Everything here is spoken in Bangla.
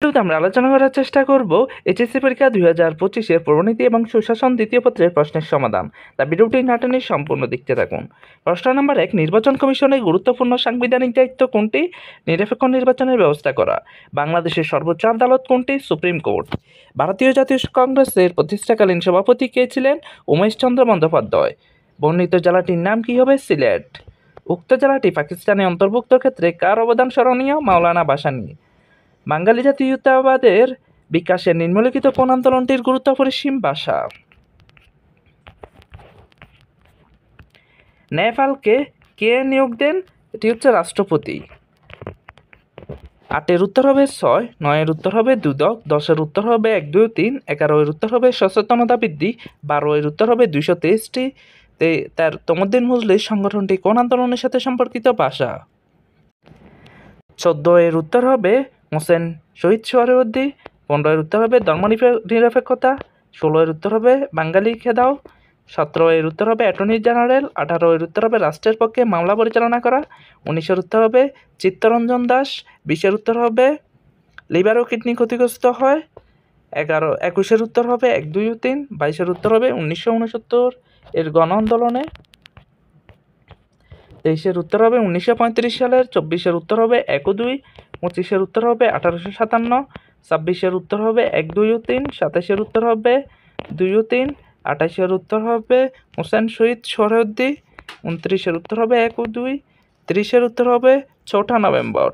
ভিডিওতে আমরা আলোচনা করার চেষ্টা করব এইচএসসি পরীক্ষা 2025-এর পরিণতি এবং সুশাসন দ্বিতীয় পত্রের প্রশ্নের সমাধান। তা ভিডিওটি না টেনে সম্পূর্ণ দেখতে থাকুন। প্রশ্ন নম্বর 1, নির্বাচন কমিশনের গুরুত্বপূর্ণ সাংবিধানিক দায়িত্ব কোনটি? নিরপেক্ষ নির্বাচনের ব্যবস্থা করা। বাংলাদেশের সর্বোচ্চ আদালত কোনটি? Supreme court. ভারতীয় জাতীয় কংগ্রেসের প্রতিষ্ঠাকালীন সভাপতি কে ছিলেন? উমেশ চন্দ্র বন্দ্যোপাধ্যায়। বর্ণিত জেলাটির নাম কি হবে? সিলেট। উক্ত জেলাটি পাকিস্তানে অন্তর্ভুক্ত ক্ষেত্রে কার অবদান স্মরণীয়? মাওলানা ভাসানী। বাঙালি জাতীয়তাবাদের বিকাশে নিম্নলিখিত কোন আন্দোলনটির গুরুত্ব অপরিসীম? ভাষা। ন্যায়পালকে কে নিয়োগ দেন? এটি হচ্ছে রাষ্ট্রপতি। 8-এর উত্তর হবে 6, 9-এর উত্তর হবে দুদক, 10-এর উত্তর হবে 1, 2, 3, 11-এর উত্তর হবে সচেতনতা বৃদ্ধি, 12-এর উত্তর হবে 223টি। তার তমদ্দিন মজলিস সংগঠনটি কোন আন্দোলনের সাথে সম্পর্কিত? ভাষা। 14-এর উত্তর হবে হোসেন শহীদ সোহরাওয়ার্দী, 15-এর উত্তর হবে ধর্ম নিরপেক্ষতা, 16-এর উত্তর হবে বাঙালি খেদাও, 17-এর উত্তর হবে অ্যাটর্নি জেনারেল, 18-এর উত্তর হবে রাষ্ট্রের পক্ষে মামলা পরিচালনা করা, 19-এর উত্তর হবে চিত্তরঞ্জন দাস, 20-এর উত্তর হবে লিভার ও কিডনি ক্ষতিগ্রস্ত হয়, 21-এর উত্তর হবে 1, 2, 3, 22-এর উত্তর হবে 1969 এর গণ আন্দোলনে, 23-এর উত্তর হবে 1935 সালের, 24-এর উত্তর হবে 1 ও 2, 25-এর উত্তর হবে 1857, 26-এর উত্তর হবে 1, 2 ও 3, 27-এর উত্তর হবে 2 ও 3, 28-এর উত্তর হবে হোসেন শহীদ সোহরাওয়ার্দী, 29-এর উত্তর হবে 1 ও 2, 30-এর উত্তর হবে 4 নভেম্বর।